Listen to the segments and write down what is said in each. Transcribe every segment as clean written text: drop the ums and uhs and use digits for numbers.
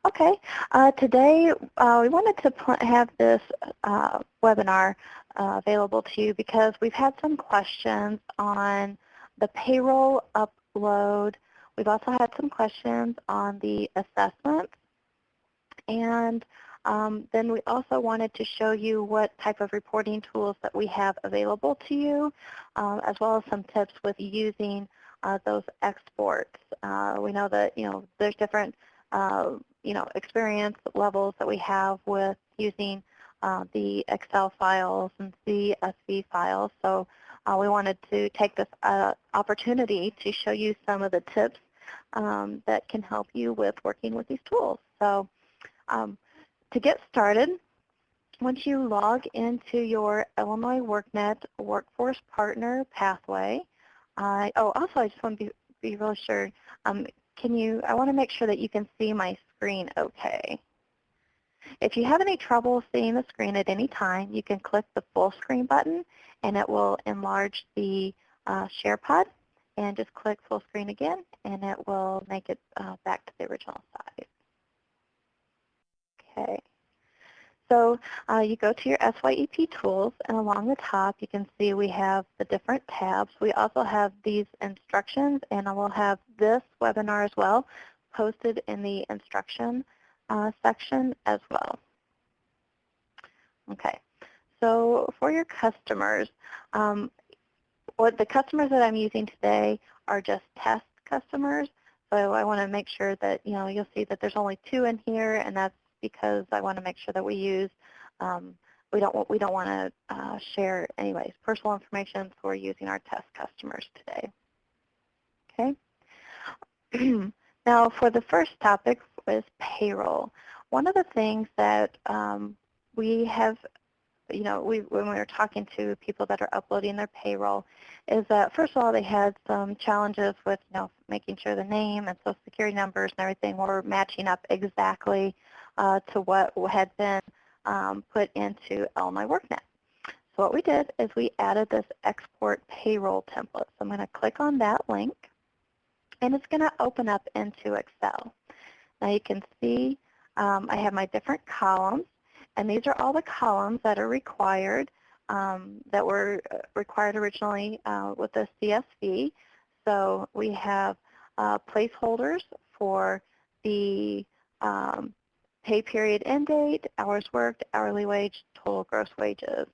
Okay, today we wanted to have this webinar available to you because we've had some questions on the payroll upload. We've also had some questions on the assessments, and then we also wanted to show you what type of reporting tools that we have available to you, as well as some tips with using those exports. We know that there's different experience levels that we have with using the Excel files and CSV files. So we wanted to take this opportunity to show you some of the tips that can help you with working with these tools. So to get started, once you log into your Illinois WorkNet Workforce Partner pathway, also I just want to be really sure, I want to make sure that you can see my screen okay. If you have any trouble seeing the screen at any time, you can click the full screen button and it will enlarge the share pod, and just click full screen again and it will make it back to the original size. Okay. So you go to your SYEP tools, and along the top you can see we have the different tabs. We also have these instructions, and I will have this webinar as well posted in the instruction section as well. Okay, so for your customers, what the customers that I'm using today are just test customers. So I want to make sure that you'll see that there's only 2 in here, and that's because I want to make sure that we use, we don't want to share anyways personal information, so we're using our test customers today. Okay. Now for the first topic is payroll. One of the things that we have, when we were talking to people that are uploading their payroll, is that first of all they had some challenges with making sure the name and social security numbers and everything were matching up exactly to what had been put into Illinois WorkNet. So what we did is we added this export payroll template. So I'm going to click on that link, and it's going to open up into Excel. Now you can see I have my different columns, and these are all the columns that are required, that were required originally with the CSV. So we have placeholders for the pay period end date, hours worked, hourly wage, total gross wages.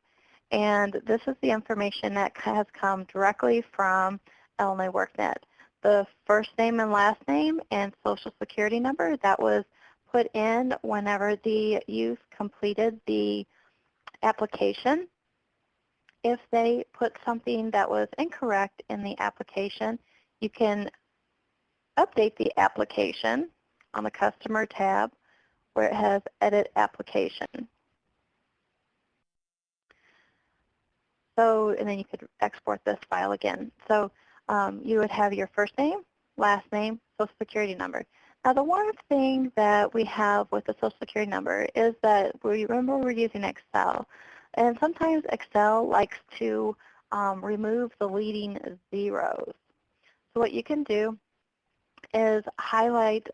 And this is the information that has come directly from Illinois WorkNet. The first name and last name and social security number, that was put in whenever the youth completed the application. If they put something that was incorrect in the application, you can update the application on the Customer tab where it has Edit Application. So, and then you could export this file again. So you would have your first name, last name, social security number. Now the one thing that we have with the social security number is that, remember we're using Excel, and sometimes Excel likes to remove the leading zeros. So what you can do is highlight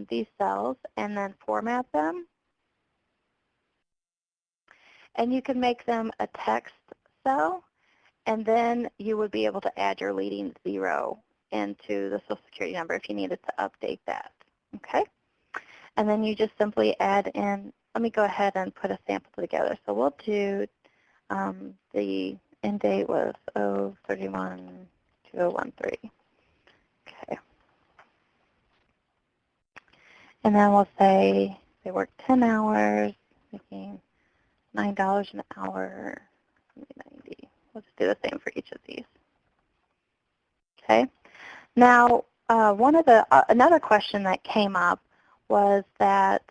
these cells and then format them, and you can make them a text cell, and then you would be able to add your leading zero into the social security number if you needed to update that. Okay, and then you just simply add in, let me go ahead and put a sample together. So we'll do the end date was 0/31/2013. Okay, and then we'll say they work 10 hours, making $9 an hour, 90. We'll just do the same for each of these. Okay. Now, another question that came up was that,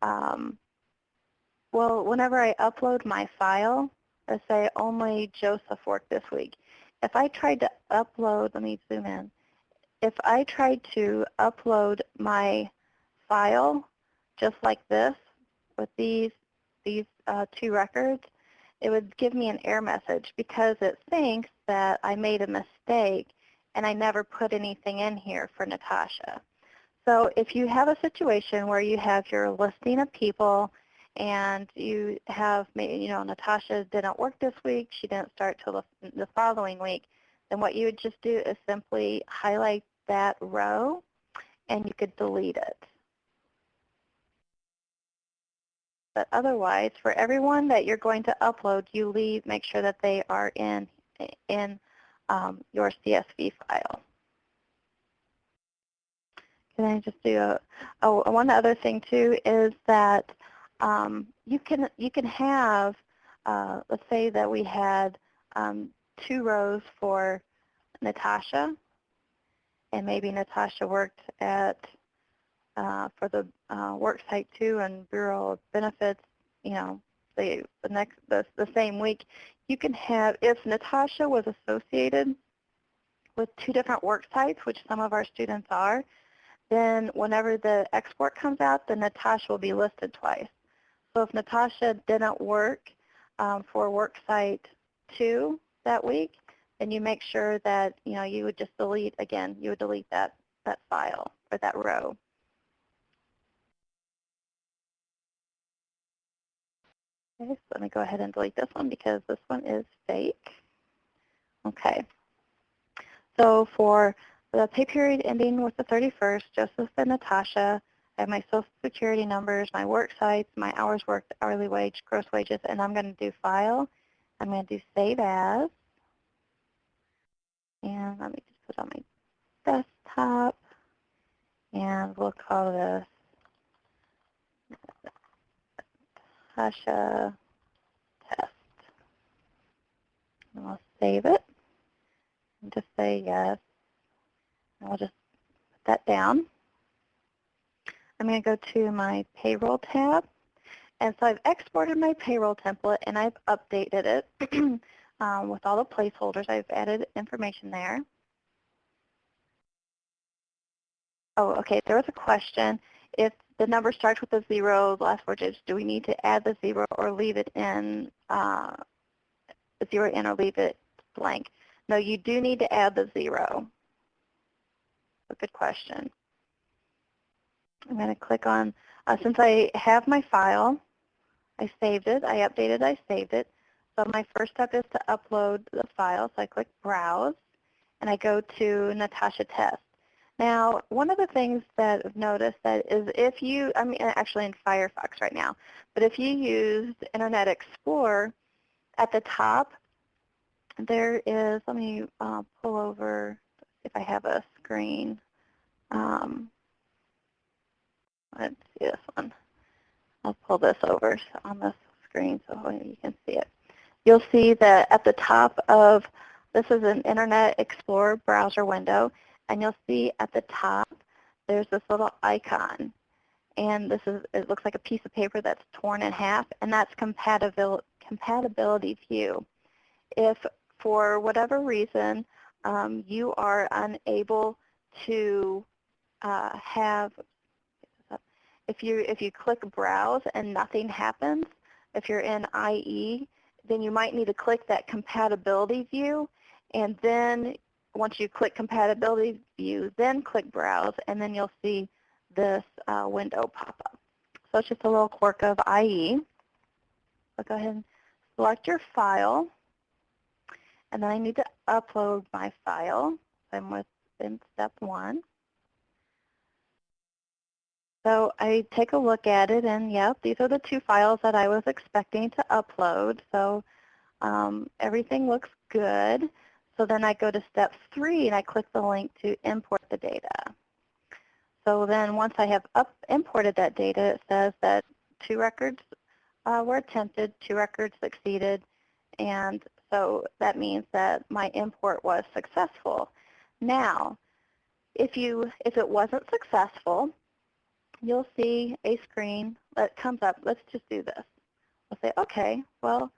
well, whenever I upload my file, let's say only Joseph worked this week. If I tried to upload, let me zoom in. If I tried to upload my file just like this with these 2 records, it would give me an error message because it thinks that I made a mistake and I never put anything in here for Natasha. So if you have a situation where you have your listing of people and you have, Natasha didn't work this week, she didn't start till the following week, then what you would just do is simply highlight that row and you could delete it. But otherwise, for everyone that you're going to upload, you make sure that they are in your CSV file. Can I just do one other thing too is that you can have, let's say that we had 2 rows for Natasha, and maybe Natasha worked at for the work site 2 and Bureau of Benefits, the same week. You can have, if Natasha was associated with 2 different work sites, which some of our students are, then whenever the export comes out, then Natasha will be listed twice. So if Natasha didn't work for work site 2 that week, then you make sure that you would just delete that file or that row. Okay, so let me go ahead and delete this one because this one is fake. Okay. So for the pay period ending with the 31st, Joseph and Natasha, I have my Social Security numbers, my work sites, my hours worked, hourly wage, gross wages, and I'm going to do File. I'm going to do Save As. And let me just put it on my desktop. And we'll call this Natasha Test. And I'll save it and just say yes. And I'll just put that down. I'm going to go to my Payroll tab. And so I've exported my payroll template and I've updated it with all the placeholders. I've added information there. Oh, okay, there was a question. If the number starts with a 0, the last 4 digits, do we need to add the 0 or leave it in, the 0 in or leave it blank? No, you do need to add the 0. A good question. I'm going to click on, since I have my file, I saved it, I updated, I saved it. So my first step is to upload the file. So I click Browse, and I go to Natasha Test. Now, one of the things that I've noticed that is if you, I'm actually in Firefox right now, but if you use Internet Explorer, at the top, there is, let me pull over if I have a screen. Let's see this one. I'll pull this over on this screen so you can see it. You'll see that at the top of, this is an Internet Explorer browser window, and you'll see at the top there's this little icon. And it looks like a piece of paper that's torn in half, and that's compatibility view. If for whatever reason you are unable to if you click Browse and nothing happens, if you're in IE, then you might need to click that compatibility view, and then once you click compatibility view, then click Browse, and then you'll see this window pop up. So it's just a little quirk of IE. So go ahead and select your file, and then I need to upload my file. I'm in step 1. So I take a look at it, and yep, these are the 2 files that I was expecting to upload. So everything looks good. So then I go to step 3, and I click the link to import the data. So then once I have imported that data, it says that 2 records were attempted, 2 records succeeded, and so that means that my import was successful. Now, if it wasn't successful, you'll see a screen that comes up. Let's just do this. We'll say, okay, well,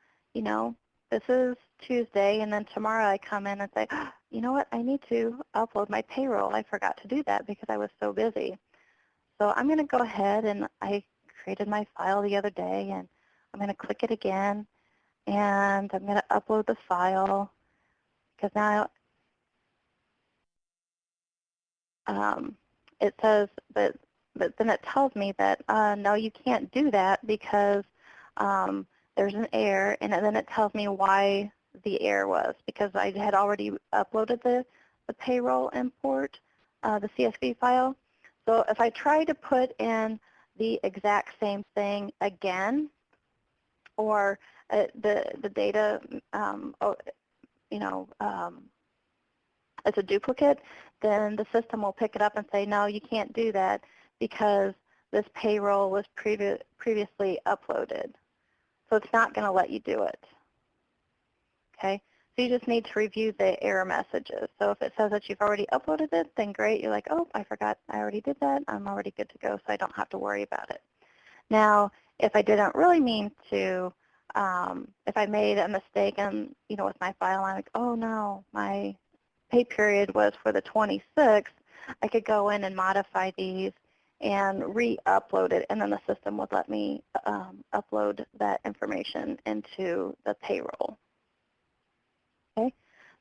this is Tuesday, and then tomorrow I come in and say, oh, you know what, I need to upload my payroll. I forgot to do that because I was so busy. So I'm going to go ahead, and I created my file the other day, and I'm going to click it again, and I'm going to upload the file because now it says, but then it tells me that, no, you can't do that because there's an error, and then it tells me why the error was, because I had already uploaded the payroll import, the CSV file. So if I try to put in the exact same thing again, or the data, you know, as a duplicate, then the system will pick it up and say, no, you can't do that because this payroll was previously uploaded. So it's not going to let you do it. Okay? So you just need to review the error messages. So if it says that you've already uploaded it, then great. You're like, oh, I forgot I already did that. I'm already good to go, so I don't have to worry about it. Now, if I didn't really mean to, if I made a mistake and, you know, with my file, I'm like, oh no, my pay period was for the 26th, I could go in and modify these and re-upload it, and then the system would let me upload that information into the payroll. Okay,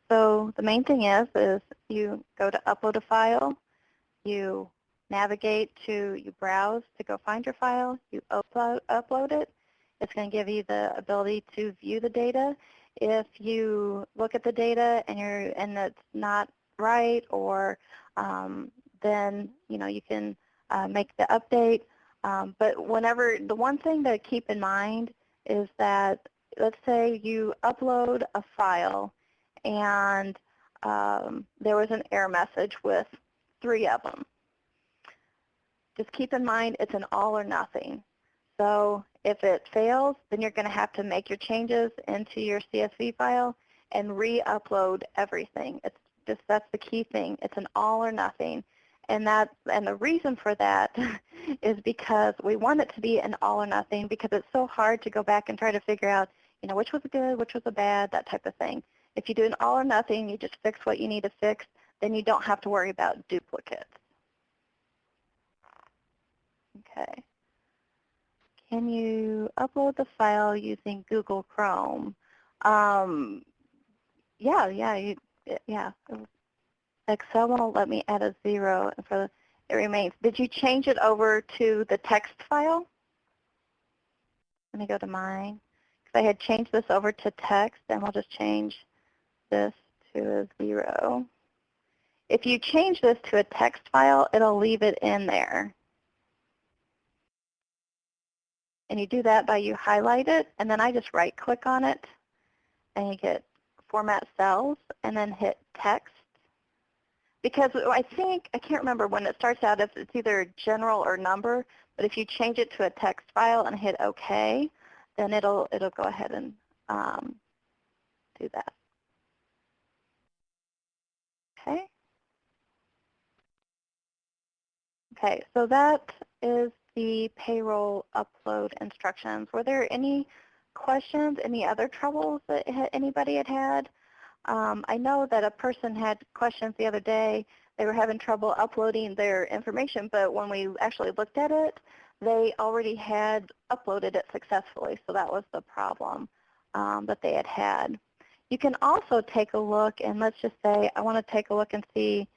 so the main thing is you go to upload a file, you navigate to, you browse to go find your file, you upload it. It's going to give you the ability to view the data. If you look at the data and it's not right, or then you can make the update. But whenever, the one thing to keep in mind is that, let's say you upload a file and there was an error message with 3 of them. Just keep in mind it's an all or nothing. So if it fails, then you're going to have to make your changes into your CSV file and re-upload everything. It's just, that's the key thing. It's an all or nothing. And the reason for that is because we want it to be an all or nothing, because it's so hard to go back and try to figure out, which was a good, which was a bad, that type of thing. If you do an all or nothing, you just fix what you need to fix, then you don't have to worry about duplicates. Okay. Can you upload the file using Google Chrome? Yeah. Excel won't let me add a 0 for it remains. Did you change it over to the text file? Let me go to mine. Because I had changed this over to text, and we'll just change this to a 0. If you change this to a text file, it'll leave it in there. And you do that by you highlight it, and then I just right-click on it, and you get Format Cells, and then hit Text. Because I can't remember when it starts out if it's either general or number, but if you change it to a text file and hit OK, then it'll go ahead and do that. Okay. Okay, so that is the payroll upload instructions. Were there any questions, any other troubles that anybody had had? I know that a person had questions the other day. They were having trouble uploading their information, but when we actually looked at it, they already had uploaded it successfully, so that was the problem that they had had. You can also take a look, and let's just say I want to take a look and see,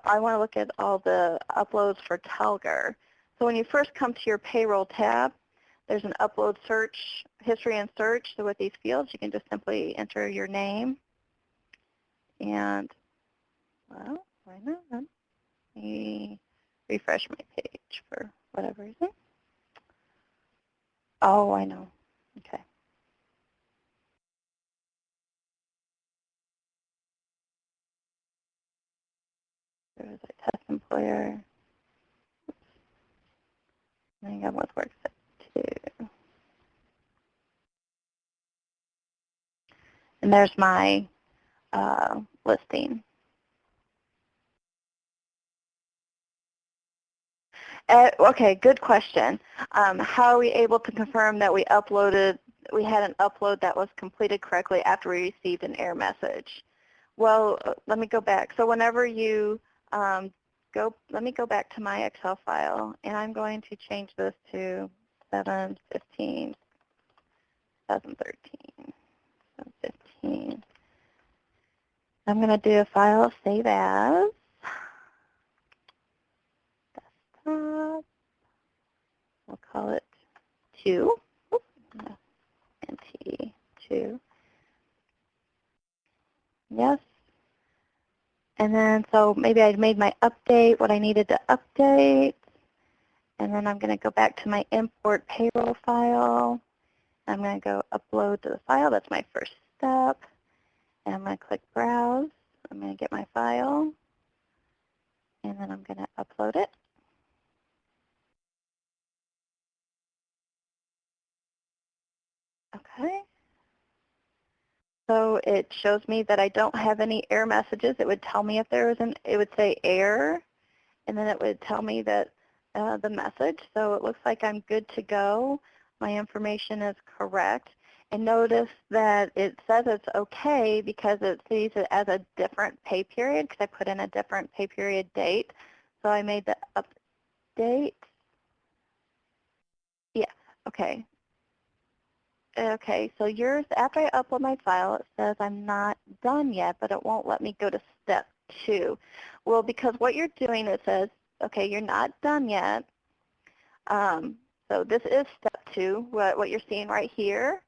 I want to look at all the uploads for Telger. So when you first come to your payroll tab, there's an upload search, history and search. So with these fields, you can just simply enter your name. And, well, why not? Let me refresh my page for whatever reason. Oh, I know. Okay. There's a test employer. I think I'm with WorkSet 2. And there's my listing. Okay, good question. How are we able to confirm that we had an upload that was completed correctly after we received an error message? Well, let me go back. So whenever you let me go back to my Excel file, and I'm going to change this to 7/15/2013. 7/15. I'm going to do a file save as. top. We'll call it 2. And T2. Yes. And then so maybe I made my update, what I needed to update. And then I'm going to go back to my import payroll file. I'm going to go upload to the file. That's my first step. And I'm going to click browse. I'm going to get my file. And then I'm going to upload it. Okay. So it shows me that I don't have any error messages. It would tell me if there was it would say error, and then it would tell me that the message. So it looks like I'm good to go. My information is correct. And notice that it says it's okay because it sees it as a different pay period because I put in a different pay period date. So I made the update. Yeah, okay. Okay, so yours, after I upload my file, it says I'm not done yet, but it won't let me go to step 2. Well, because what you're doing, it says, okay, you're not done yet. So this is step 2, what you're seeing right here.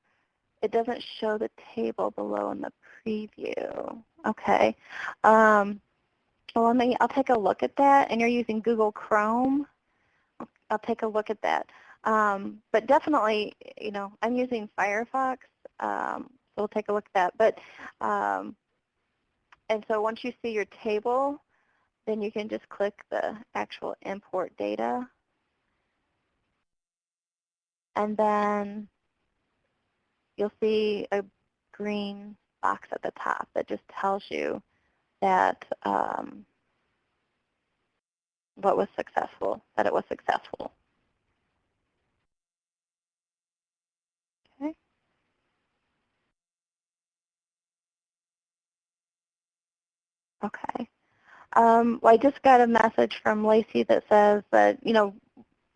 It doesn't show the table below in the preview. Okay. Well, I'll take a look at that, and you're using Google Chrome. I'll take a look at that. But definitely, I'm using Firefox, so we'll take a look at that. But and so once you see your table, then you can just click the actual import data, and then you'll see a green box at the top that just tells you that what was successful, that it was successful. Okay. Okay. Well, I just got a message from Lacey that says that,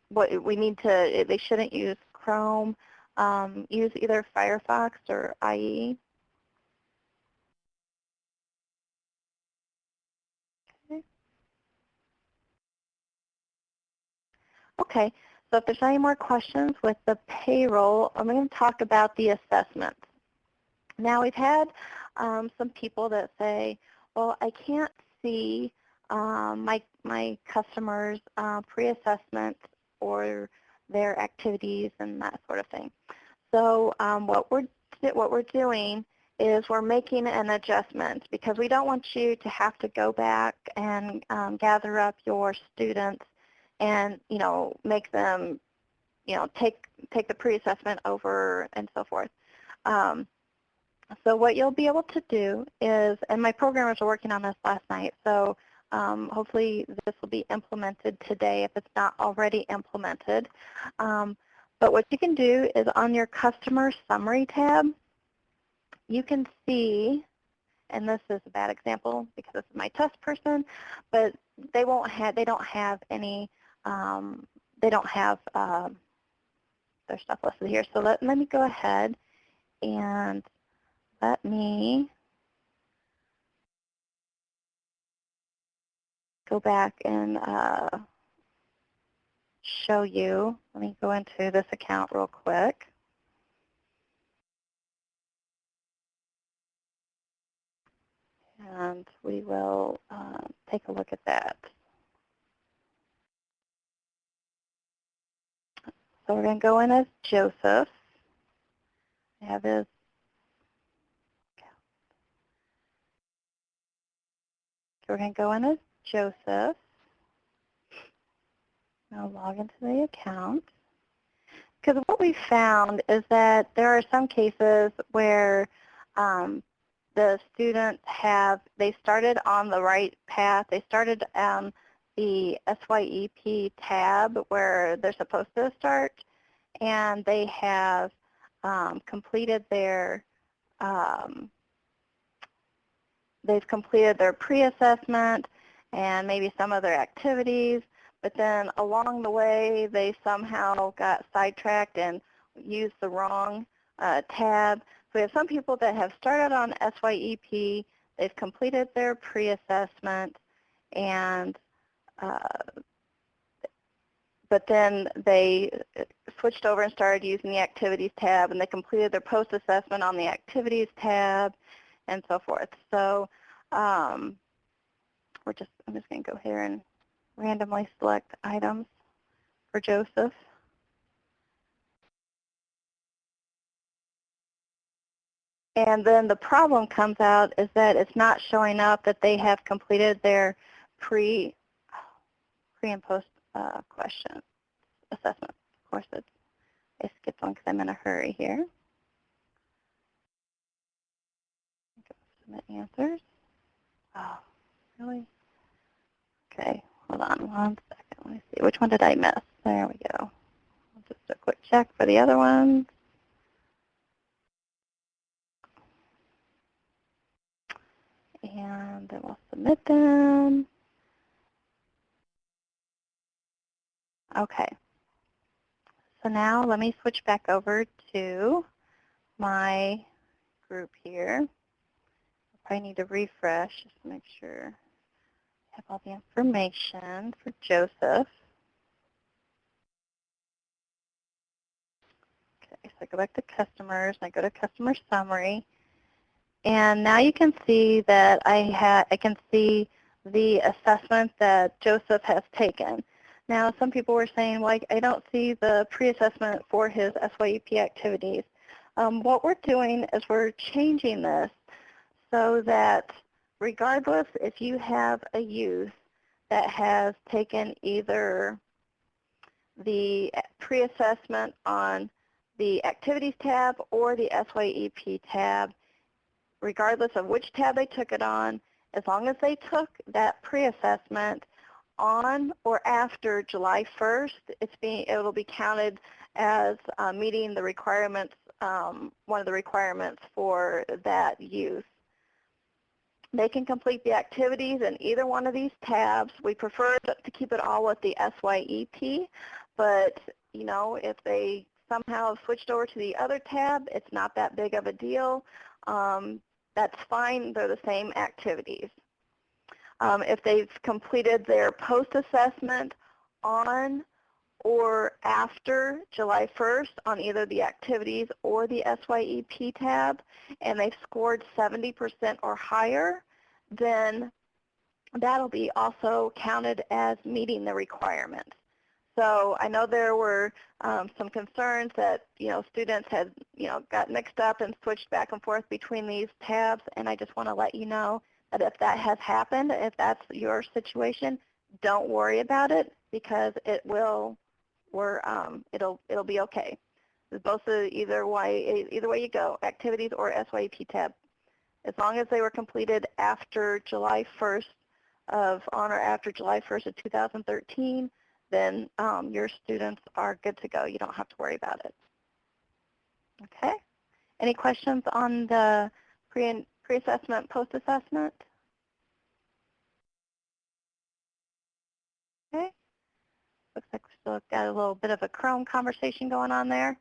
what we need to, they shouldn't use Chrome, use either Firefox or IE. Okay. Okay, so if there's any more questions with the payroll, I'm going to talk about the assessments. Now we've had some people that say, well, I can't see my customers' pre-assessment or their activities and that sort of thing. So what we're doing is we're making an adjustment because we don't want you to have to go back and gather up your students and make them take the pre-assessment over and so forth. So what you'll be able to do is, and my programmers were working on this last night, so hopefully this will be implemented today if it's not already implemented. But what you can do is on your customer summary tab, you can see, and this is a bad example because this is my test person, but they don't have any, they don't have their stuff listed here. So let me go ahead and let me go back and show you. Let me go into this account real quick. And we will take a look at that. So we're going to go in as Joseph. I have his account. So we're going to go in as Joseph. I'll log into the account. Because what we found is that there are some cases where the students they started on the right path. They started on the SYEP tab where they're supposed to start, and they have completed their they've completed their pre-assessment and maybe some other activities, but then along the way they somehow got sidetracked and used the wrong tab. So we have some people that have started on SYEP, they've completed their pre-assessment, and but then they switched over and started using the Activities tab, and they completed their post-assessment on the Activities tab, and so forth. So I'm just going to go here and randomly select items for Joseph. And then the problem comes out is that it's not showing up that they have completed their pre and post question assessment. Of course, I skipped one because I'm in a hurry here. Submit answers. Oh, really? Okay, hold on one second. Let me see. Which one did I miss? There we go. Just a quick check for the other ones. And then we'll submit them. Okay. So now let me switch back over to my group here. I probably need to refresh just to make sure I have all the information for Joseph. Okay, so I go back to customers, and I go to customer summary. And now you can see that I can see the assessment that Joseph has taken. Now, some people were saying, well, I don't see the pre-assessment for his SYEP activities. What we're doing is we're changing this so that regardless if you have a youth that has taken either the pre-assessment on the Activities tab or the SYEP tab, regardless of which tab they took it on, as long as they took that pre-assessment on or after July 1st, it'll be counted as meeting the requirements, one of the requirements for that youth. They can complete the activities in either one of these tabs. We prefer to keep it all with the SYEP, but if they somehow switched over to the other tab, it's not that big of a deal. That's fine. They're the same activities. If they've completed their post-assessment on or after July 1st on either the Activities or the SYEP tab, and they've scored 70% or higher, then that'll be also counted as meeting the requirements. So I know there were some concerns that students had got mixed up and switched back and forth between these tabs, and I just want to let you know that if that has happened, if that's your situation, don't worry about it because it'll be okay. Both either way you go, Activities or SYEP tab, as long as they were completed after July 1st on or after July 1st of 2013. Then your students are good to go. You don't have to worry about it. Okay? Any questions on the pre-assessment, post-assessment? Okay. Looks like we still got a little bit of a Chrome conversation going on there.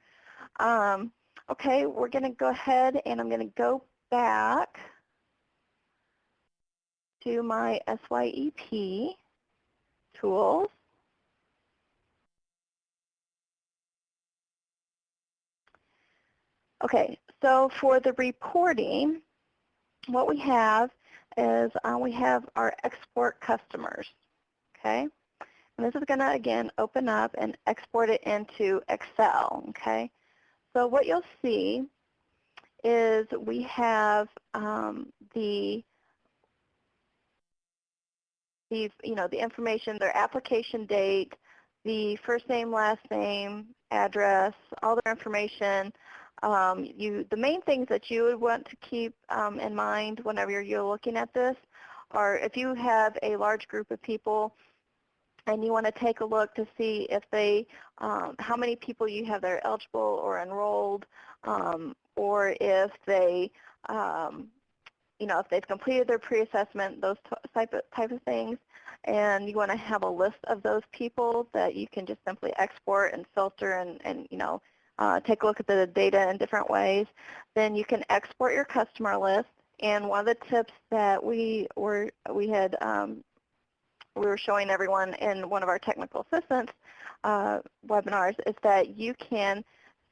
Okay, we're going to go ahead and I'm going to go back to my SYEP tools. Okay, so for the reporting, what we have is we have our export customers, okay? And this is going to, again, open up and export it into Excel, okay? So what you'll see is we have the information, their application date, the first name, last name, address, all their information. The main things that you would want to keep in mind whenever you're looking at this are if you have a large group of people and you want to take a look to see if how many people you have that are eligible or enrolled, or if they if they've completed their pre-assessment, those type of things, and you want to have a list of those people that you can just simply export and filter and take a look at the data in different ways, then you can export your customer list. And one of the tips that we had we were showing everyone in one of our technical assistance webinars, is that you can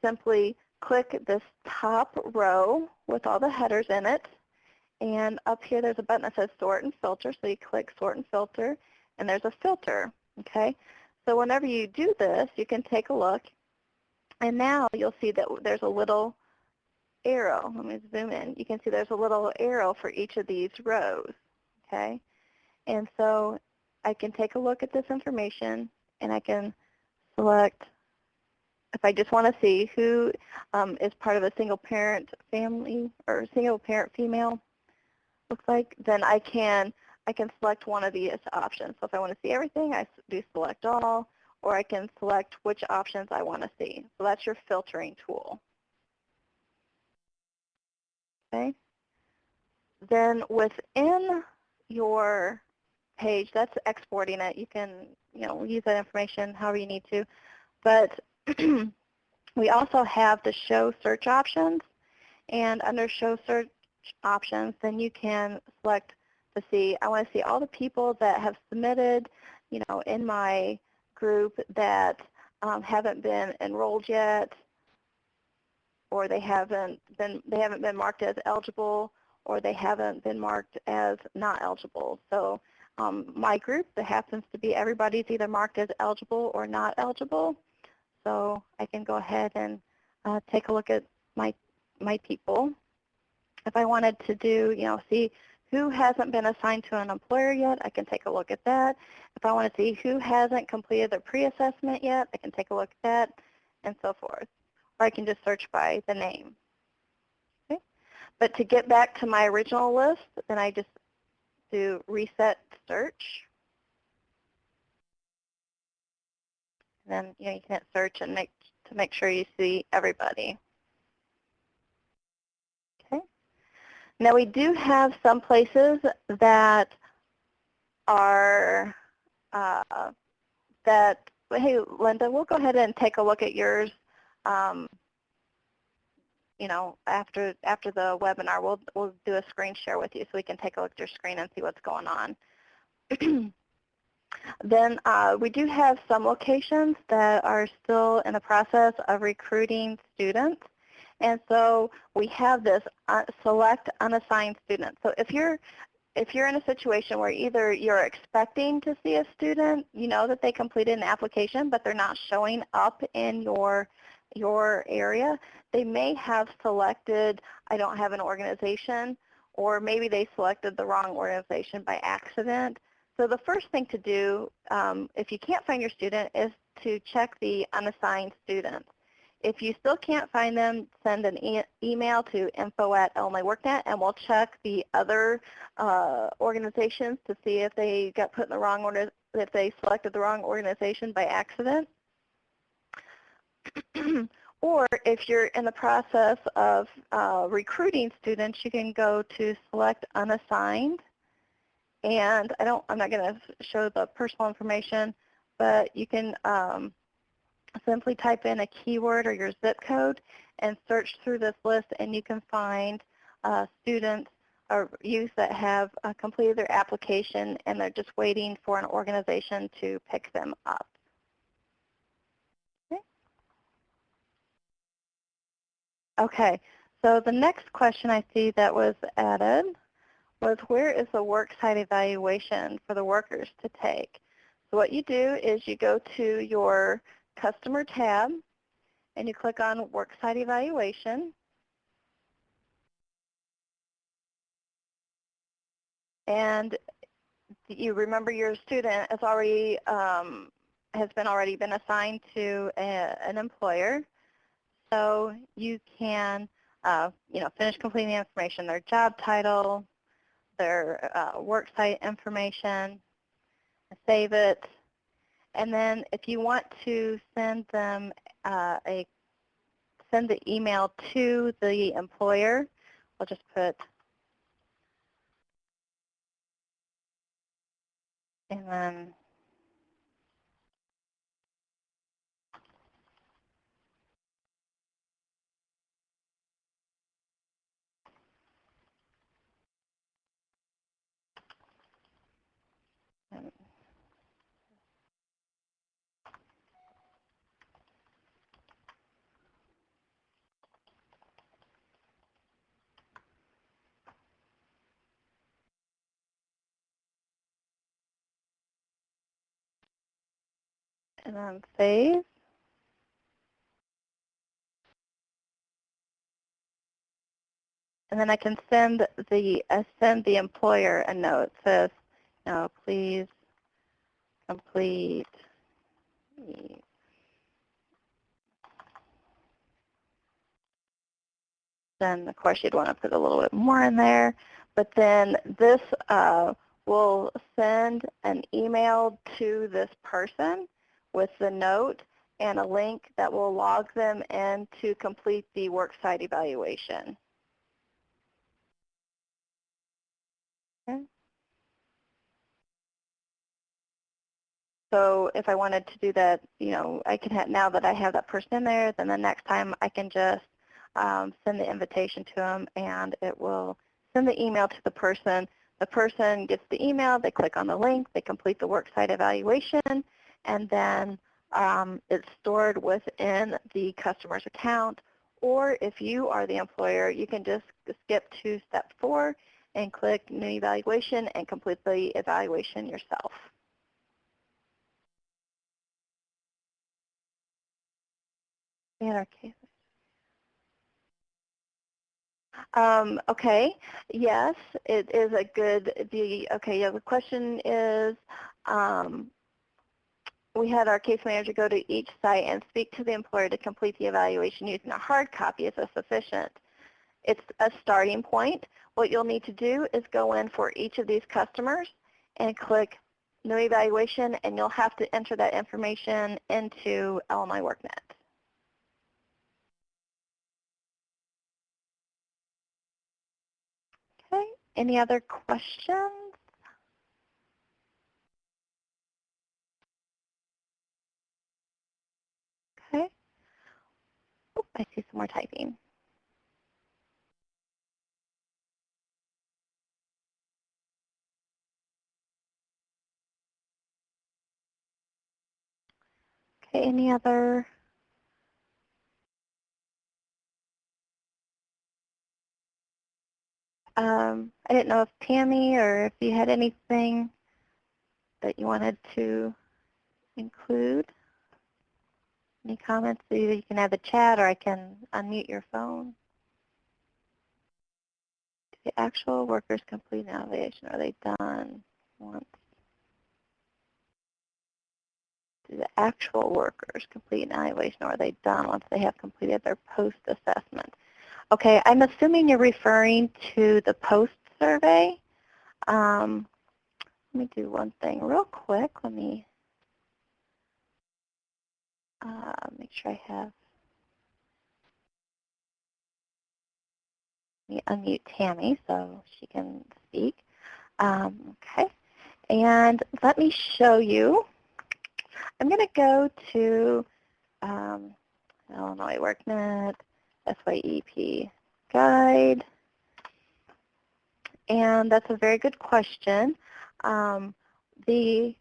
simply click this top row with all the headers in it, and up here there's a button that says Sort and Filter, so you click Sort and Filter, and there's a filter, okay? So whenever you do this, you can take a look, and now you'll see that there's a little arrow. Let me zoom in. You can see there's a little arrow for each of these rows, okay? And so I can take a look at this information, and I can select, if I just want to see who is part of a single parent family or single parent female, looks like, then I can select one of these options. So if I want to see everything, I do select all, or I can select which options I want to see. So that's your filtering tool. Okay. Then within your page, that's exporting it. You can, use that information however you need to. But we also have the show search options, and under show search options, then you can select to see, I want to see all the people that have submitted, in my group that haven't been enrolled yet, or they haven't been marked as eligible, or they haven't been marked as not eligible. So my group, that happens to be everybody's either marked as eligible or not eligible. So I can go ahead and take a look at my people. If I wanted to do, see who hasn't been assigned to an employer yet, I can take a look at that. If I want to see who hasn't completed their pre-assessment yet, I can take a look at that, and so forth. Or I can just search by the name. Okay? But to get back to my original list, then I just do reset search. And then you can hit search and make sure you see everybody. Okay. Now we do have some places that are hey, Linda, we'll go ahead and take a look at yours. After the webinar, we'll do a screen share with you so we can take a look at your screen and see what's going on. Then we do have some locations that are still in the process of recruiting students. And so we have this select unassigned students. So if you're in a situation where either you're expecting to see a student, that they completed an application, but they're not showing up in your area, they may have selected, I don't have an organization, or maybe they selected the wrong organization by accident. So the first thing to do, if you can't find your student, is to check the unassigned students. If you still can't find them, send an email to info@illinoisworknet, and we'll check the other organizations to see if they got put in the wrong order, if they selected the wrong organization by accident. Or if you're in the process of recruiting students, you can go to select unassigned. And I'm not going to show the personal information, but you can simply type in a keyword or your zip code and search through this list, and you can find students or youth that have completed their application and they're just waiting for an organization to pick them up. Okay, so the next question I see that was added was, where is the worksite evaluation for the workers to take? So what you do is you go to your Customer tab, and you click on Worksite Evaluation. And you remember your student has already been assigned to an employer. So you can finish completing the information, their job title, their worksite information, save it. And then if you want to send them send the email to the employer, I'll just put, and then and then save. And then I can send the employer a note that says, please complete the. Then of course you'd want to put a little bit more in there. But then this will send an email to this person with the note and a link that will log them in to complete the worksite evaluation. Okay. So if I wanted to do that, I can have, now that I have that person in there, then the next time I can just send the invitation to them, and it will send the email to the person. The person gets the email, they click on the link, they complete the worksite evaluation, and then it's stored within the customer's account. Or if you are the employer, you can just skip to step 4 and click New Evaluation and complete the evaluation yourself. In our case. Okay, yes, it is a good, the question is, we had our case manager go to each site and speak to the employer to complete the evaluation using a hard copy. Is this sufficient? It's a starting point. What you'll need to do is go in for each of these customers and click New Evaluation, and you'll have to enter that information into LMI WorkNet. Okay, any other questions? Okay. Oh, I see some more typing. Okay, any other? I didn't know if Tammy or if you had anything that you wanted to include. Any comments? Either you can have the chat or I can unmute your phone. Do the actual workers complete an evaluation? Are they done once? Do the actual workers complete an evaluation, or are they done once they have completed their post-assessment? Okay, I'm assuming you're referring to the post survey. Let me do one thing real quick. Let me make sure I have. Let me unmute Tammy so she can speak. Okay, and let me show you. I'm going to go to Illinois WorkNet, SYEP guide, and that's a very good question. The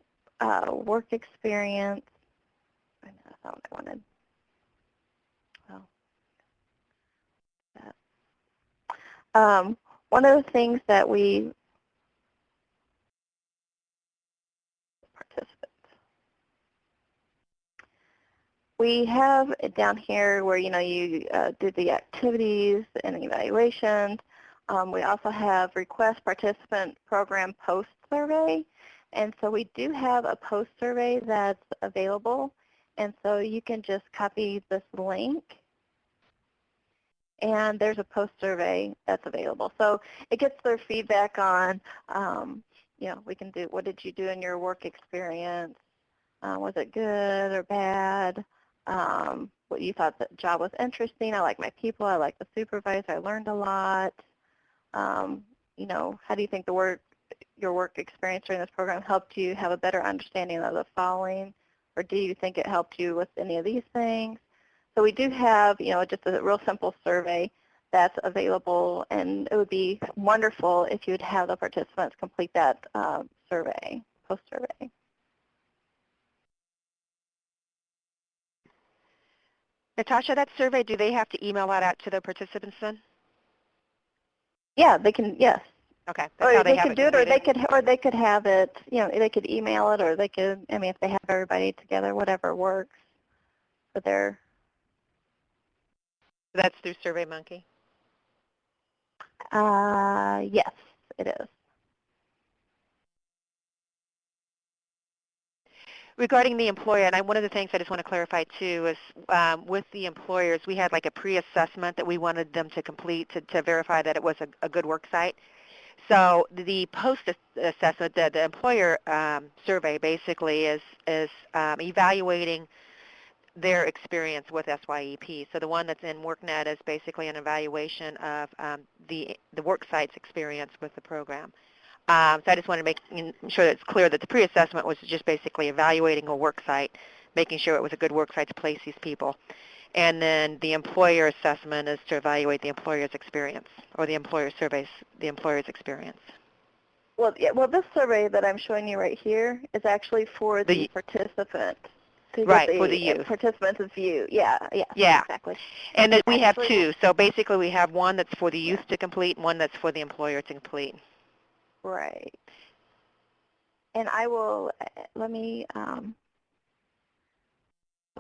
work experience, I know that's not what I wanted. Well, one of the things that we have it down here where you do the activities and evaluations. We also have request participant program post survey, and so we do have a post survey that's available, and so you can just copy this link, and there's a post survey that's available. So it gets their feedback on, we can do, what did you do in your work experience? Was it good or bad? What you thought the job was interesting? I like my people. I like the supervisor. I learned a lot. How do you think your work experience during this program helped you have a better understanding of the following? Or do you think it helped you with any of these things? So we do have, just a real simple survey that's available, and it would be wonderful if you would have the participants complete that survey, post-survey. Natasha, that survey, do they have to email that out to the participants then? Yeah, they can, yes. Okay, that's how Or they they have could it do it, or completed. they could have it. They could email it, or they could. I mean, if they have everybody together, whatever works for their. That's through SurveyMonkey. Yes, it is. Regarding the employer, and one of the things I just want to clarify too is with the employers, we had like a pre-assessment that we wanted them to complete to verify that it was a good work site. So the post-assessment, the employer survey basically is evaluating their experience with SYEP. So the one that's in WorkNet is basically an evaluation of the work site's experience with the program. So I just want to make sure that it's clear that the pre-assessment was just basically evaluating a work site, making sure it was a good work site to place these people. And then the employer assessment is to evaluate the employer's experience, or the employer surveys the employer's experience. Well, yeah, this survey that I'm showing you right here is actually for the participant. To get Right, for the the youth. participant's view. Yeah, Yeah. exactly. And then we have two. So basically we have one that's for the youth to complete and one that's for the employer to complete. Right. And I will, let me, oh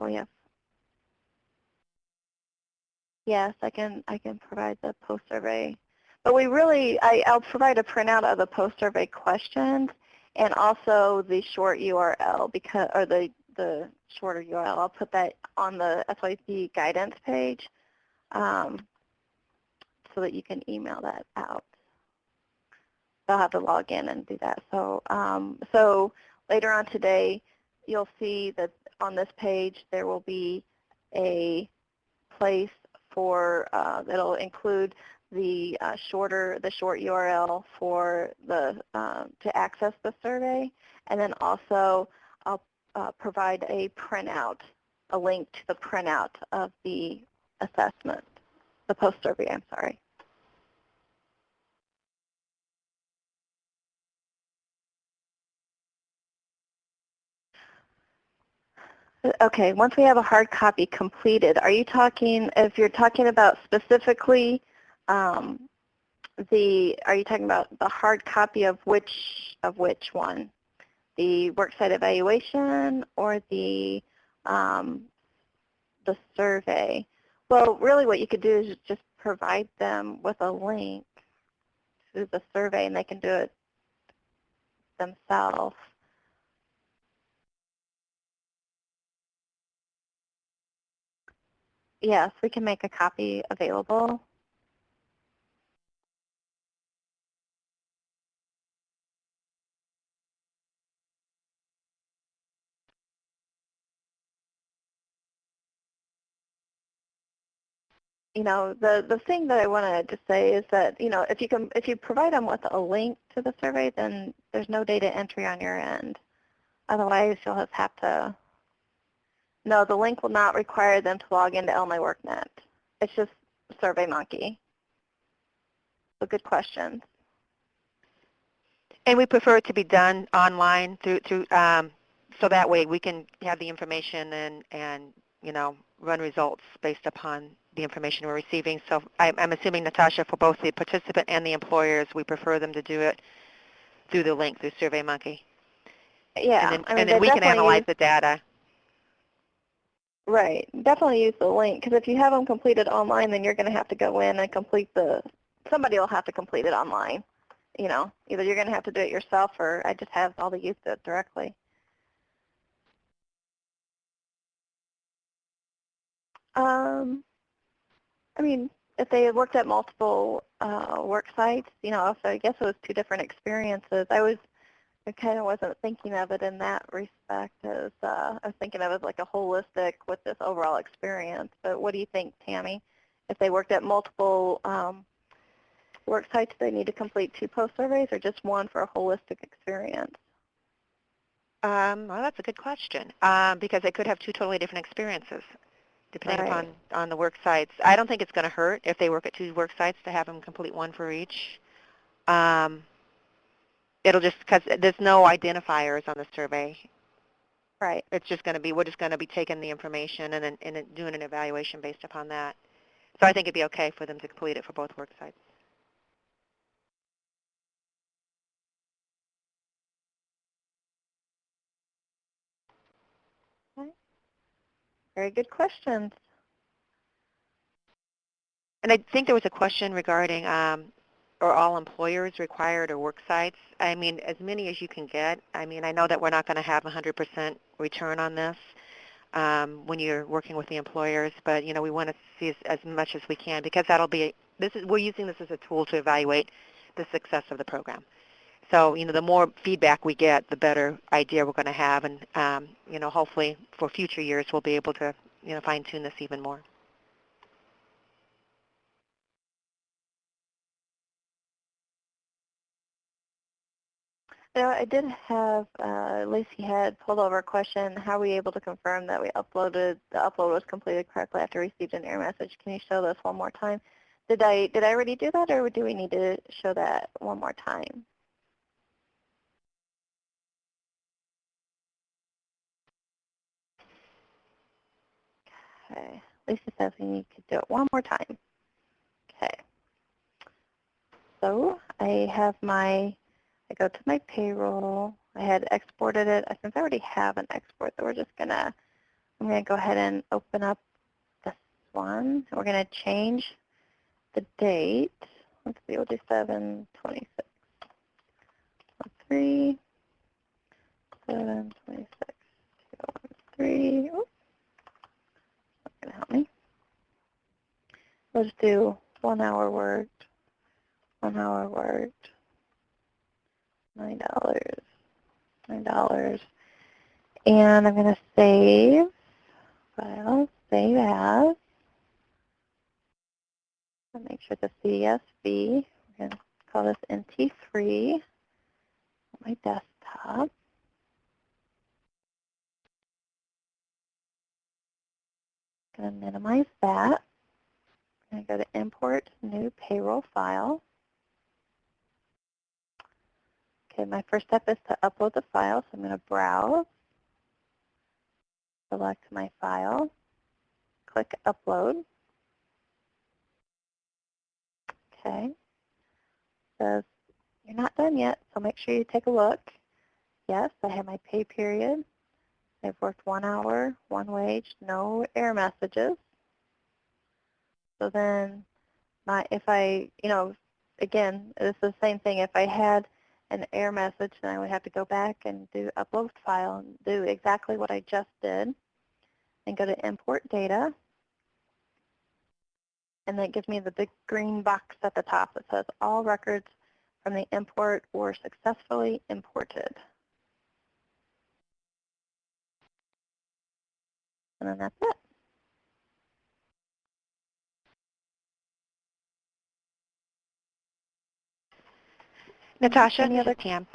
yeah. Yes, I can provide the post-survey. But I'll provide a printout of the post-survey questions and also the short URL or the shorter URL. I'll put that on the SYEP guidance page so that you can email that out. They'll have to log in and do that. So later on today, you'll see that on this page there will be a place for that'll include the short URL for the to access the survey, and then also I'll provide a link to the printout of the assessment, the post survey. I'm sorry. Okay, once we have a hard copy completed, if you're talking about specifically are you talking about the hard copy of which one? The worksite evaluation or the survey? Well, really what you could do is just provide them with a link to the survey and they can do it themselves. Yes, we can make a copy available. The thing that I wanted to say is that, if you provide them with a link to the survey, then there's no data entry on your end. Otherwise, you'll just have to, no, the link will not require them to log into LMyWorkNet. It's just SurveyMonkey. So good question. And we prefer it to be done online so that way we can have the information and run results based upon the information we're receiving. So I'm assuming, Natasha, for both the participant and the employers, we prefer them to do it through the link, through SurveyMonkey. Yeah. And then we can analyze the data. Right. Definitely use the link, because if you have them completed online, then you're going to have to go in and somebody will have to complete it online. Either you're going to have to do it yourself, or I just have all the youth do it directly. I mean, if they had worked at multiple work sites, so I guess it was two different experiences. I kind of wasn't thinking of it in that respect as I was thinking of it as like a holistic with this overall experience. But what do you think, Tammy? If they worked at multiple work sites, do they need to complete 2 post surveys or just one for a holistic experience? Well, that's a good question because they could have 2 totally different experiences depending on the work sites. I don't think it's going to hurt if they work at 2 work sites to have them complete one for each. It'll just, because there's no identifiers on the survey. Right. It's just going to be, we're just going to be taking the information and then doing an evaluation based upon that. So I think it'd be okay for them to complete it for both work sites. Very good questions. And I think there was a question regarding are all employers required or work sites? I mean, as many as you can get. I mean, I know that we're not going to have 100% return on this when you're working with the employers, but we want to see as much as we can because that'll be we're using this as a tool to evaluate the success of the program. So, the more feedback we get, the better idea we're going to have, and hopefully for future years we'll be able to fine tune this even more. I did have, Lacey had pulled over a question, how are we able to confirm that the upload was completed correctly after received an error message? Can you show this one more time? Did I already do that, or do we need to show that one more time? Okay, Lisa says we need to do it one more time. Okay. So I go to my payroll. I had exported it. Since I already have an export, so I'm gonna go ahead and open up this one. We're gonna change the date. Let's see, we'll do 7/26. 3, 7/26, 213. Oops, not gonna help me. We'll just do 1 hour worked, 1 hour worked, $9, $9. And I'm gonna save file, save as. I'll make sure the CSV, we're gonna call this NT3 on my desktop. I'm going to minimize that. I'm going to go to Import New Payroll File. Okay, my first step is to upload the file, so I'm going to browse, select my file, click Upload. Okay, it says you're not done yet, so make sure you take a look. Yes, I have my pay period. I've worked 1 hour, 1 wage, no error messages. So then, again, it's the same thing. If I had an error message, then I would have to go back and do upload file and do exactly what I just did and go to import data. And that gives me the big green box at the top that says all records from the import were successfully imported. And then that's it. Natasha, this is Tam.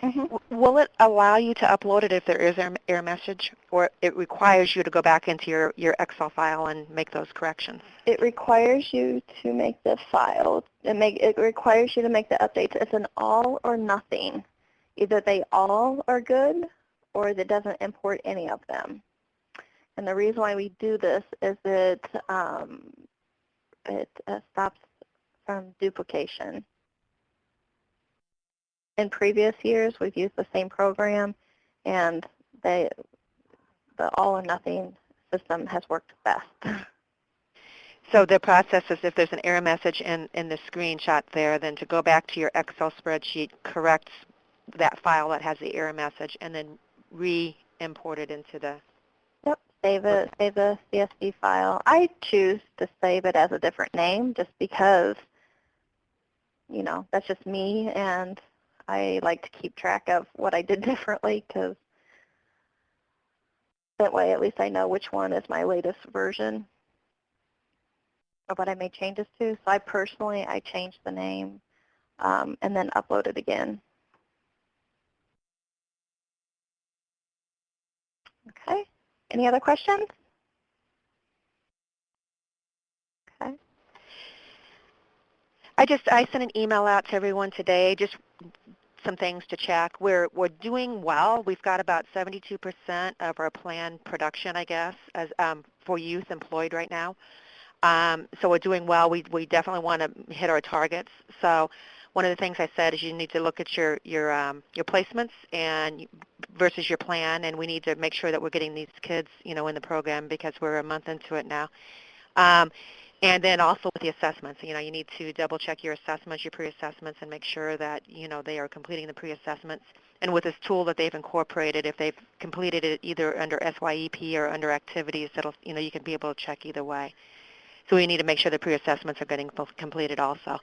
Will it allow you to upload it if there is an error message, or it requires you to go back into your Excel file and make those corrections? It requires you to make the file. It requires you to make the updates. It's an all or nothing. Either they all are good, or it doesn't import any of them. And the reason why we do this is that it stops from duplication. In previous years, we've used the same program, and the all or nothing system has worked best. So the process is if there's an error message in the screenshot there, then to go back to your Excel spreadsheet, correct that file that has the error message, and then re-import it into the... Yep, save the CSV file. I choose to save it as a different name just because, that's just me, and I like to keep track of what I did differently because that way at least I know which one is my latest version of what I made changes to. So I changed the name and then uploaded again. Okay, any other questions? Okay. I sent an email out to everyone today, just some things to check. We're doing well. We've got about 72% of our planned production, I guess, as for youth employed right now. So we're doing well. We definitely want to hit our targets. So one of the things I said is you need to look at your placements and versus your plan, and we need to make sure that we're getting these kids, in the program because we're a month into it now. Um, and then also with the assessments, you need to double check your assessments, your pre-assessments, and make sure that, they are completing the pre-assessments. And with this tool that they've incorporated, if they've completed it either under SYEP or under activities, that'll, you can be able to check either way. So we need to make sure the pre-assessments are getting completed also.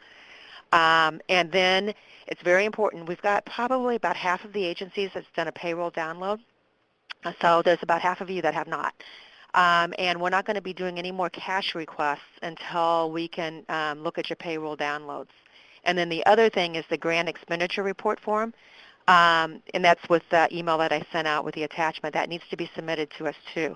And then it's very important. We've got probably about half of the agencies that's done a payroll download. So there's about half of you that have not. And we're not going to be doing any more cash requests until we can look at your payroll downloads. And then the other thing is the grant expenditure report form. And that's with the email that I sent out with the attachment. That needs to be submitted to us too.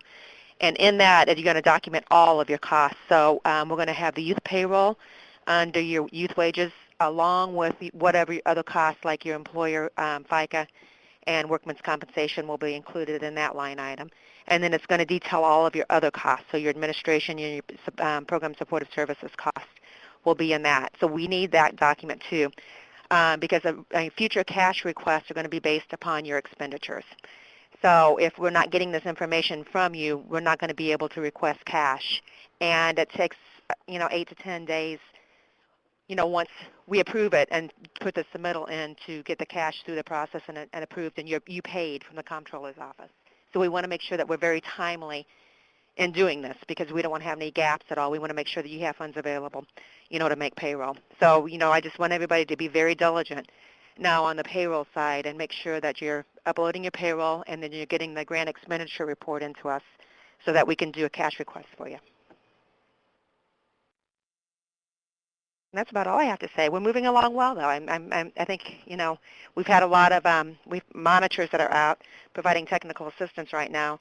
And in that, you're going to document all of your costs. So we're going to have the youth payroll under your youth wages along with whatever other costs like your employer FICA and workman's compensation will be included in that line item. And then it's going to detail all of your other costs. So your administration, your program supportive services costs will be in that. So we need that document too because future cash requests are going to be based upon your expenditures. So if we're not getting this information from you, we're not going to be able to request cash. And it takes, 8 to 10 days, once we approve it and put the submittal in to get the cash through the process and approved, and you paid from the comptroller's office. So we want to make sure that we're very timely in doing this because we don't want to have any gaps at all. We want to make sure that you have funds available, to make payroll. So, I just want everybody to be very diligent now on the payroll side and make sure that you're uploading your payroll and then you're getting the grant expenditure report into us so that we can do a cash request for you. And that's about all I have to say. We're moving along well, though. I think, we've had a lot of monitors that are out providing technical assistance right now,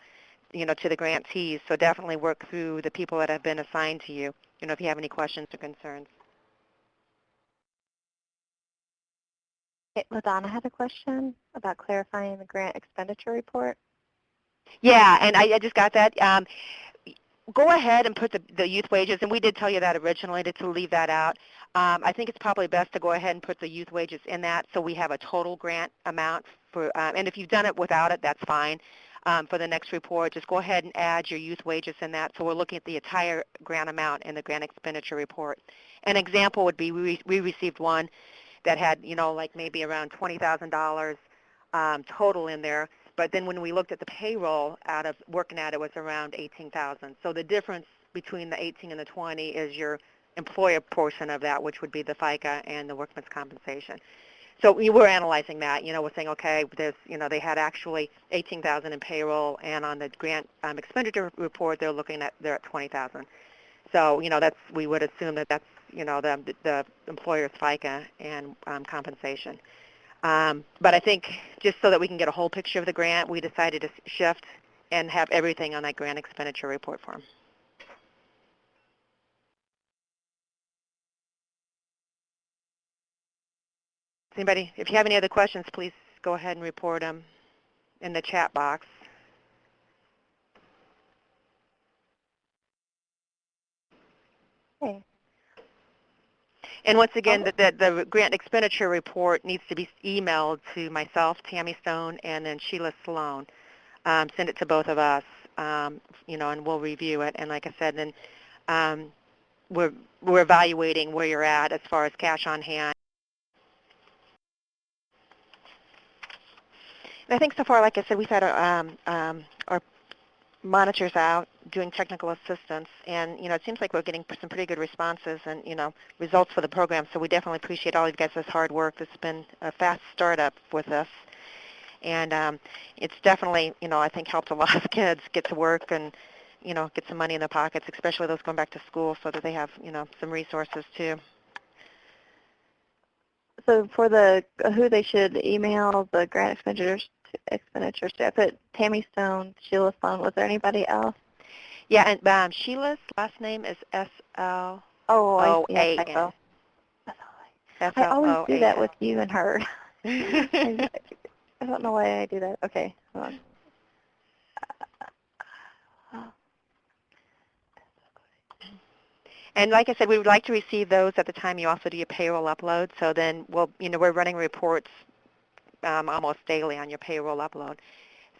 to the grantees. So definitely work through the people that have been assigned to you, if you have any questions or concerns. Okay, LaDonna had a question about clarifying the grant expenditure report. Yeah, and I just got that. Go ahead and put the youth wages, and we did tell you that originally to leave that out. I think it's probably best to go ahead and put the youth wages in that so we have a total grant amount for, and if you've done it without it, that's fine. For the next report, just go ahead and add your youth wages in that so we're looking at the entire grant amount in the grant expenditure report. An example would be we received one that had, like maybe around $20,000 total in there. But then when we looked at the payroll out of working at it was around $18,000. So the difference between the 18 and the 20 is your employer portion of that, which would be the FICA and the workman's compensation. So we were analyzing that. We're saying, okay, there's, they had actually $18,000 in payroll, and on the grant expenditure report, they're at $20,000. So, we would assume that that's, the employer's FICA and compensation. But I think just so that we can get a whole picture of the grant, we decided to shift and have everything on that grant expenditure report form. Anybody, if you have any other questions, please go ahead and report them in the chat box. Okay. And once again, the grant expenditure report needs to be emailed to myself, Tammy Stone, and then Sheila Sloan. Send it to both of us, and we'll review it. And like I said, then we're evaluating where you're at as far as cash on hand. And I think so far, like I said, we've had our monitors out doing technical assistance, and it seems like we're getting some pretty good responses and results for the program. So we definitely appreciate all you guys' hard work. It's been a fast startup with us, and it's definitely I think helped a lot of kids get to work and get some money in their pockets, especially those going back to school, so that they have some resources too. So for who they should email the grant expenditures to, I put Tammy Stone, Sheila Sloan. Was there anybody else? Yeah, and Sheila's last name is S-L-O-A-N. Oh, I see. I always do that with you and her. I don't know why I do that. Okay, hold on. And like I said, we would like to receive those at the time you also do your payroll upload. So then we're running reports almost daily on your payroll upload.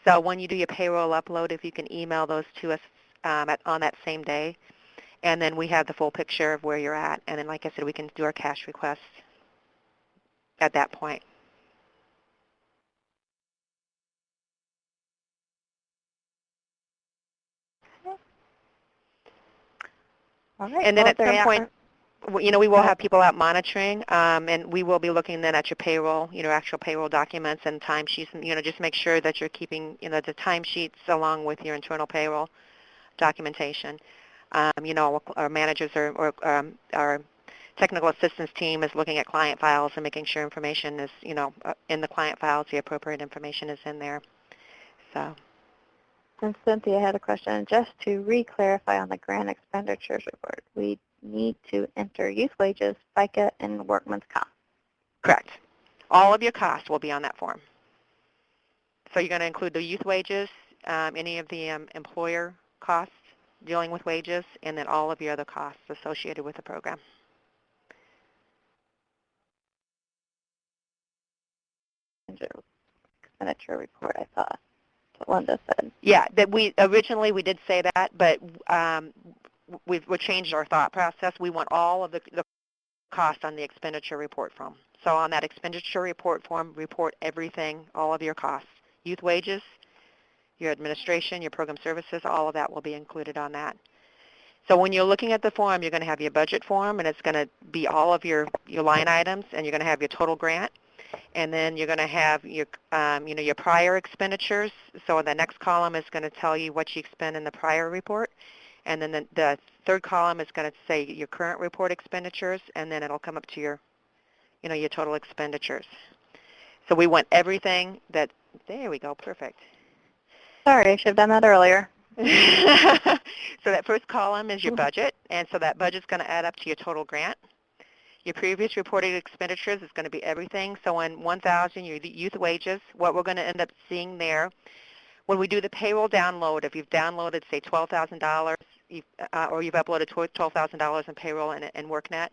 So when you do your payroll upload, if you can email those to us on that same day, and then we have the full picture of where you're at. And then, like I said, we can do our cash requests at that point. Okay. All right. And then Well, at some point, we will have people out monitoring, and we will be looking then at your payroll, actual payroll documents and timesheets, and, just make sure that you're keeping, the timesheets along with your internal payroll documentation. Our managers or our technical assistance team is looking at client files and making sure information is, in the client files, the appropriate information is in there. So. And Cynthia had a question. Just to re-clarify on the grant expenditures report, we need to enter youth wages, FICA, and workman's comp. Correct. All of your costs will be on that form. So you're going to include the youth wages, any of the employer costs dealing with wages, and then all of your other costs associated with the program. Expenditure report, I thought. That's what Linda said. Yeah, that we originally we did say that, but we've changed our thought process. We want all of the cost on the expenditure report form. So on that expenditure report form, report everything, all of your costs. Youth wages, your administration, your program services, all of that will be included on that. So when you're looking at the form, you're going to have your budget form, and it's going to be all of your line items, and you're going to have your total grant, and then you're going to have your, your prior expenditures. So the next column is going to tell you what you spent in the prior report, and then the third column is going to say your current report expenditures, and then it'll come up to your, your total expenditures. So we want everything that, there we go, perfect. Sorry, I should have done that earlier. So that first column is your budget, and so that budget's going to add up to your total grant. Your previous reported expenditures is going to be everything. So in 1,000, your youth wages, what we're going to end up seeing there, when we do the payroll download, if you've downloaded, say, $12,000, or you've uploaded $12,000 in payroll and WorkNet,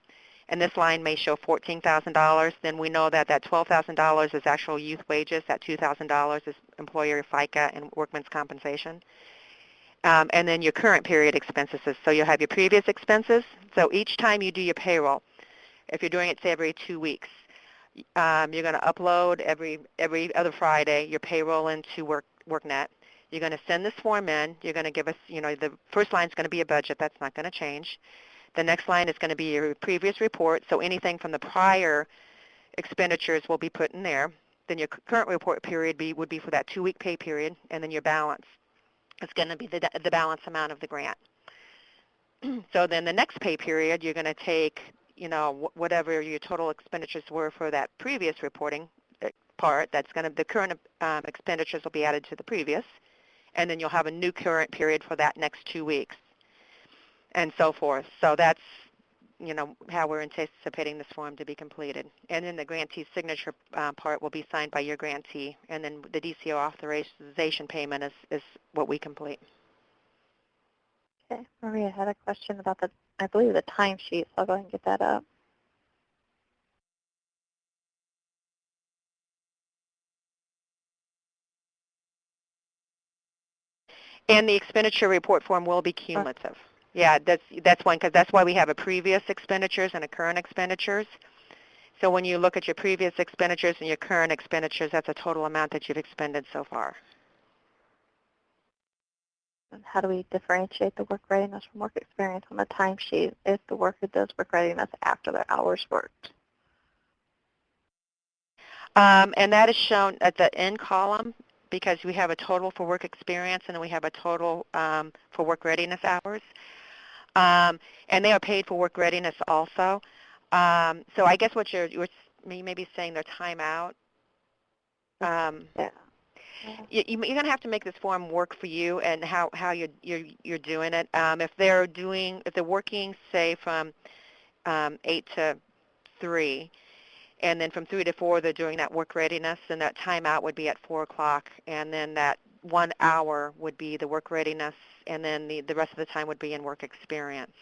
and this line may show $14,000, then we know that that $12,000 is actual youth wages, that $2,000 is employer FICA and workman's compensation. And then your current period expenses. So you'll have your previous expenses. So each time you do your payroll, if you're doing it, say, every 2 weeks, you're going to upload every other Friday your payroll into WorkNet. You're going to send this form in. You're going to give us, the first line is going to be a budget. That's not going to change. The next line is going to be your previous report. So anything from the prior expenditures will be put in there. Then your current report period would be for that 2-week pay period, and then your balance. It's going to be the balance amount of the grant. So then the next pay period, you're going to take, whatever your total expenditures were for that previous reporting part. That's going to, the current expenditures will be added to the previous, and then you'll have a new current period for that next 2 weeks, and so forth. So that's, how we're anticipating this form to be completed. And then the grantee's signature part will be signed by your grantee, and then the DCO authorization payment is what we complete. Okay, Maria had a question about I believe the timesheet, so I'll go ahead and get that up. And the expenditure report form will be cumulative. Yeah, that's one, because that's why we have a previous expenditures and a current expenditures. So when you look at your previous expenditures and your current expenditures, that's a total amount that you've expended so far. And how do we differentiate the work readiness from work experience on the timesheet if the worker does work readiness after their hours worked? And that is shown at the end column, because we have a total for work experience and then we have a total for work readiness hours. And they are paid for work readiness also. So I guess what you're maybe saying their timeout. Yeah. You're going to have to make this form work for you and how you're doing it. If they're working, say, from 8 to 3, and then from 3 to 4 they're doing that work readiness, and that timeout would be at 4 o'clock, and then that 1 hour would be the work readiness, and then the rest of the time would be in work experience.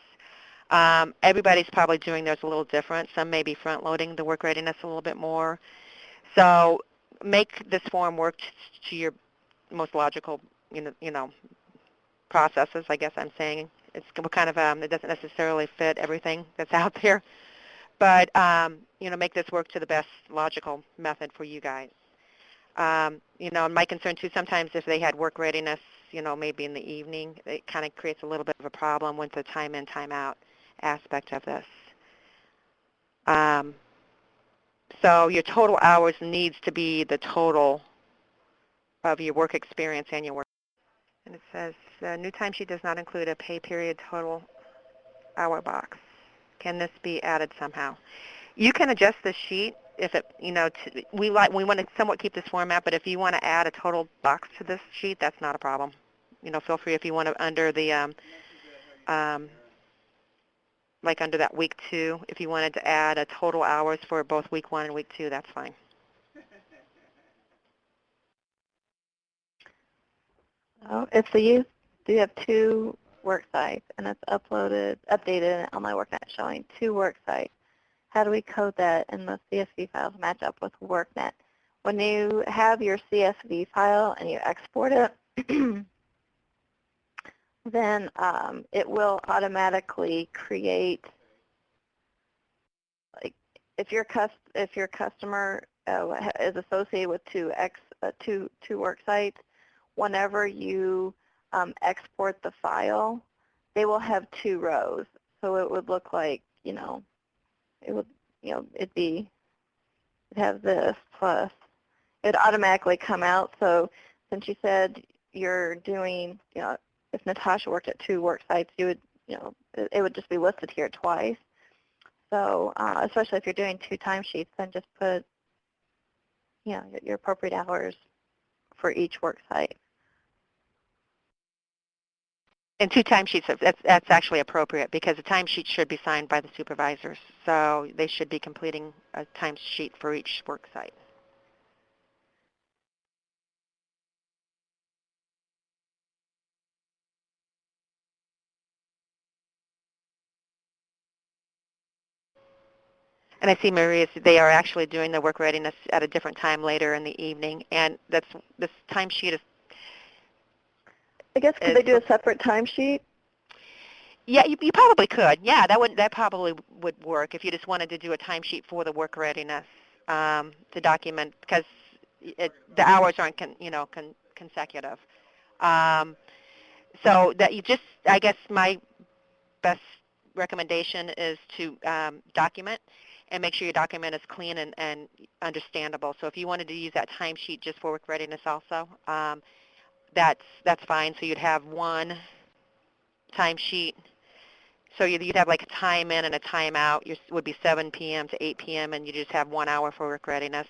Everybody's probably doing theirs a little different. Some may be front-loading the work readiness a little bit more. So make this form work to your most logical, processes, I guess I'm saying. It's kind of, it doesn't necessarily fit everything that's out there, but, make this work to the best logical method for you guys. And my concern too, sometimes if they had work readiness, maybe in the evening, it kind of creates a little bit of a problem with the time in, time out aspect of this. So your total hours needs to be the total of your work experience and your work. And it says, new timesheet does not include a pay period total hour box. Can this be added somehow? You can adjust the sheet if it, we want to somewhat keep this format, but if you want to add a total box to this sheet, that's not a problem. Feel free if you want to under the, like under that week 2, if you wanted to add a total hours for both week 1 and week 2, that's fine. Oh, if you do have 2 work sites and it's updated on my WorkNet showing 2 work sites, how do we code that and the CSV files match up with WorkNet? When you have your CSV file and you export it, then it will automatically create, like, if your customer is associated with two work sites, whenever you export the file, they will have 2 rows. So it would look like, it would, it'd have this plus. It'd automatically come out. So since you said you're doing, if Natasha worked at 2 work sites, you would, it would just be listed here twice. So especially if you're doing 2 timesheets, then just put, your appropriate hours for each work site. And 2 timesheets, that's actually appropriate because the timesheet should be signed by the supervisors. So they should be completing a timesheet for each work site. And I see Maria, they are actually doing the work readiness at a different time later in the evening. And this timesheet is... I guess could they do a separate timesheet? Yeah, you probably could. Yeah, that probably would work if you just wanted to do a timesheet for the work readiness to document, because the hours aren't consecutive. So that you just, I guess my best recommendation is to document and make sure your document is clean and understandable. So if you wanted to use that timesheet just for work readiness also, that's fine. So you'd have one timesheet. So you'd have like a time in and a time out. Yours would be 7 p.m. to 8 p.m. and you just have 1 hour for work readiness.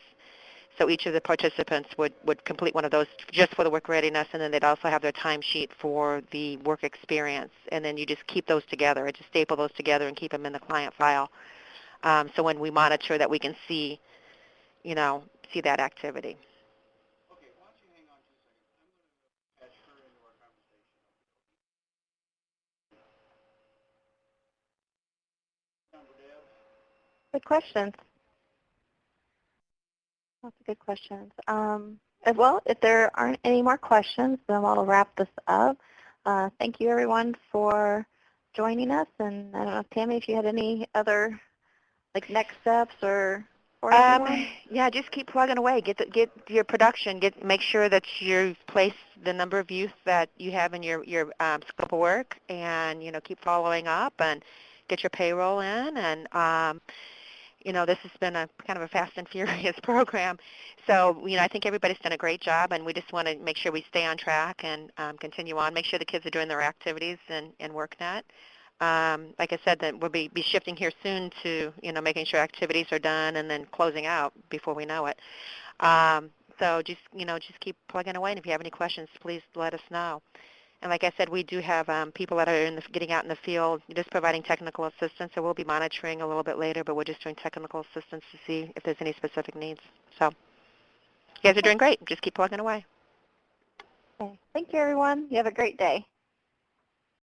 So each of the participants would complete one of those just for the work readiness, and then they'd also have their timesheet for the work experience. And then you just keep those together, just staple those together and keep them in the client file. So when we monitor that, we can see, see that activity. Good questions. Lots of good questions. Well, if there aren't any more questions, then I'll wrap this up. Thank you, everyone, for joining us. And I don't know, Tammy, if you had any other next steps or for everyone? Yeah, just keep plugging away. Get your production. Make sure that you've placed the number of youth that you have in your scope of work, and keep following up and get your payroll in. And this has been a kind of a fast and furious program. So, I think everybody's done a great job, and we just want to make sure we stay on track and continue on. Make sure the kids are doing their activities in WorkNet. Like I said, that we'll be shifting here soon to, making sure activities are done and then closing out before we know it. So just keep plugging away, and if you have any questions, please let us know. And like I said, we do have people that are getting out in the field, just providing technical assistance. So we'll be monitoring a little bit later, but we're just doing technical assistance to see if there's any specific needs. So you guys are doing great. Just keep plugging away. Okay. Thank you, everyone. You have a great day.